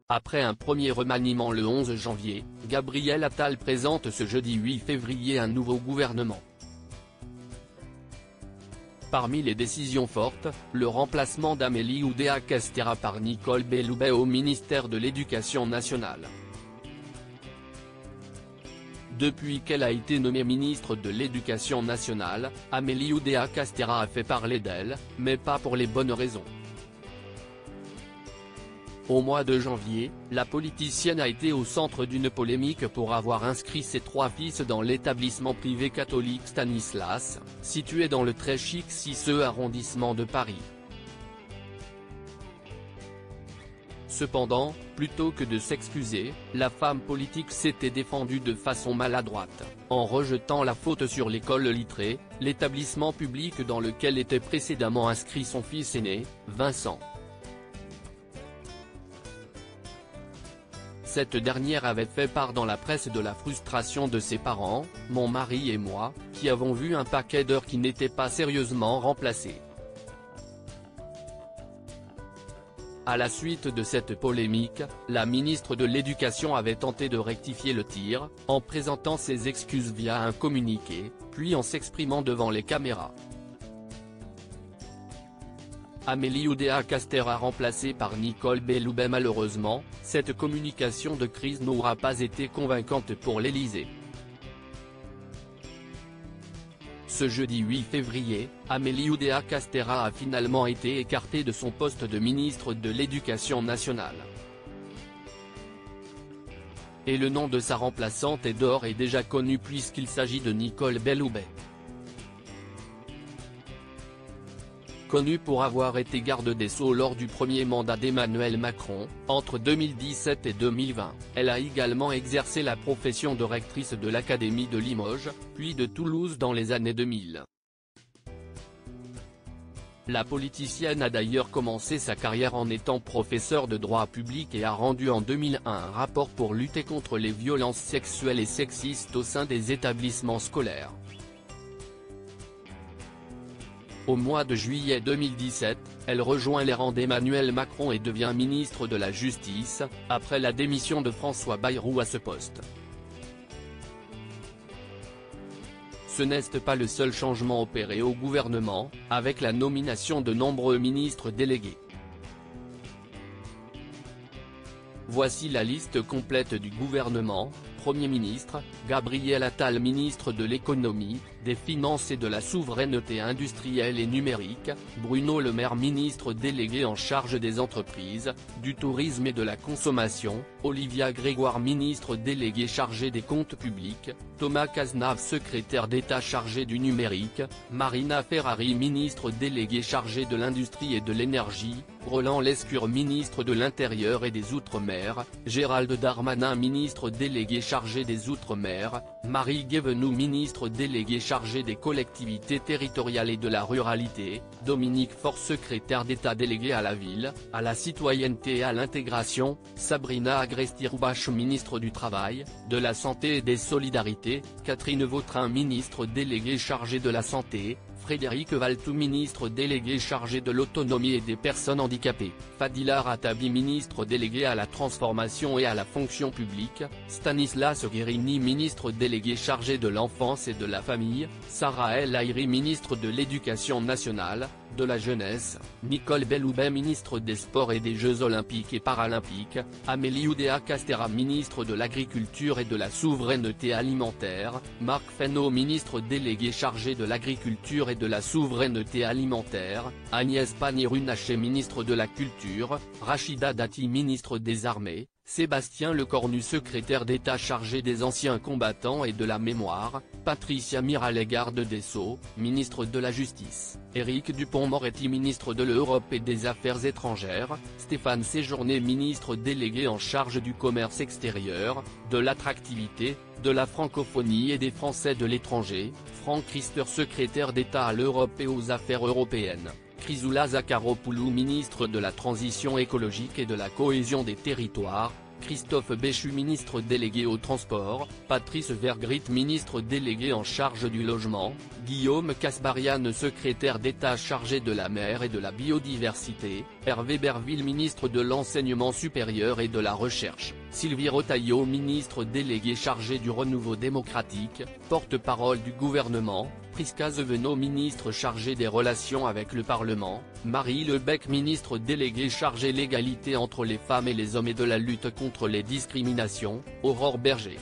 Après un premier remaniement le 11 janvier, Gabriel Attal présente ce jeudi 8 février un nouveau gouvernement. Parmi les décisions fortes, le remplacement d'Amélie Oudéa-Castéra par Nicole Belloubet au ministère de l'Éducation nationale. Depuis qu'elle a été nommée ministre de l'Éducation nationale, Amélie Oudéa-Castéra a fait parler d'elle, mais pas pour les bonnes raisons. Au mois de janvier, la politicienne a été au centre d'une polémique pour avoir inscrit ses 3 fils dans l'établissement privé catholique Stanislas, situé dans le très chic 6e arrondissement de Paris. Cependant, plutôt que de s'excuser, la femme politique s'était défendue de façon maladroite, en rejetant la faute sur l'école Littré, l'établissement public dans lequel était précédemment inscrit son fils aîné, Vincent. Cette dernière avait fait part dans la presse de la frustration de ses parents, mon mari et moi, qui avons vu un paquet d'heures qui n'étaient pas sérieusement remplacées. À la suite de cette polémique, la ministre de l'Éducation avait tenté de rectifier le tir, en présentant ses excuses via un communiqué, puis en s'exprimant devant les caméras. Amélie Oudéa-Castéra remplacée par Nicole Belloubet. Malheureusement, cette communication de crise n'aura pas été convaincante pour l'Élysée. Ce jeudi 8 février, Amélie Oudéa-Castéra a finalement été écartée de son poste de ministre de l'Éducation nationale. Et le nom de sa remplaçante est d'ores et déjà connu puisqu'il s'agit de Nicole Belloubet. Connue pour avoir été garde des Sceaux lors du premier mandat d'Emmanuel Macron, entre 2017 et 2020, elle a également exercé la profession de rectrice de l'Académie de Limoges, puis de Toulouse dans les années 2000. La politicienne a d'ailleurs commencé sa carrière en étant professeure de droit public et a rendu en 2001 un rapport pour lutter contre les violences sexuelles et sexistes au sein des établissements scolaires. Au mois de juillet 2017, elle rejoint les rangs d'Emmanuel Macron et devient ministre de la Justice, après la démission de François Bayrou à ce poste. Ce n'est pas le seul changement opéré au gouvernement, avec la nomination de nombreux ministres délégués. Voici la liste complète du gouvernement. Premier ministre, Gabriel Attal ministre de l'économie, des finances et de la souveraineté industrielle et numérique, Bruno Le Maire ministre délégué en charge des entreprises, du tourisme et de la consommation, Olivia Grégoire ministre délégué chargé des comptes publics, Thomas Cazenave secrétaire d'État chargé du numérique, Marina Ferrari ministre délégué chargé de l'industrie et de l'énergie, Roland Lescure ministre de l'Intérieur et des Outre-mer, Gérald Darmanin ministre délégué chargé des Outre-mer, Marie Guévenoux ministre délégué chargé des collectivités territoriales et de la ruralité, Dominique Faure secrétaire d'État délégué à la ville, à la citoyenneté et à l'intégration, Sabrina Agresti-Roubache ministre du Travail, de la Santé et des Solidarités, Catherine Vautrin ministre délégué chargé de la Santé, Frédéric Valletoux ministre délégué chargé de l'autonomie et des personnes handicapées, Fadila Ratabi ministre délégué à la transformation et à la fonction publique, Stanislas Guerini ministre délégué chargé de l'enfance et de la famille, Sarah El Haïry ministre de l'Éducation nationale, de la jeunesse, Nicole Belloubet ministre des Sports et des Jeux olympiques et paralympiques, Amélie Oudéa-Castéra ministre de l'Agriculture et de la souveraineté alimentaire, Marc Fesneau ministre délégué chargé de l'Agriculture et de la souveraineté alimentaire, Agnès Pannier-Runacher ministre de la Culture, Rachida Dati ministre des Armées, Sébastien Lecornu secrétaire d'État chargé des anciens combattants et de la mémoire, Patricia Mirallet garde des Sceaux, ministre de la Justice, Éric Dupond-Moretti ministre de l'Europe et des Affaires étrangères, Stéphane Séjourné ministre délégué en charge du commerce extérieur, de l'attractivité, de la francophonie et des Français de l'étranger, Franck Riester secrétaire d'État à l'Europe et aux Affaires européennes. Chrysoula Zakharopoulou ministre de la Transition écologique et de la cohésion des territoires, Christophe Béchu ministre délégué au transport, Patrice Vergrit ministre délégué en charge du logement, Guillaume Kasbarian secrétaire d'État chargé de la mer et de la biodiversité, Hervé Berville ministre de l'enseignement supérieur et de la recherche, Sylvie Retailleau ministre délégué chargé du renouveau démocratique, porte-parole du gouvernement, Prisca Zevenot ministre chargé des relations avec le Parlement, Marie Lebec ministre déléguée chargée l'égalité entre les femmes et les hommes et de la lutte contre les discriminations, Aurore Berger.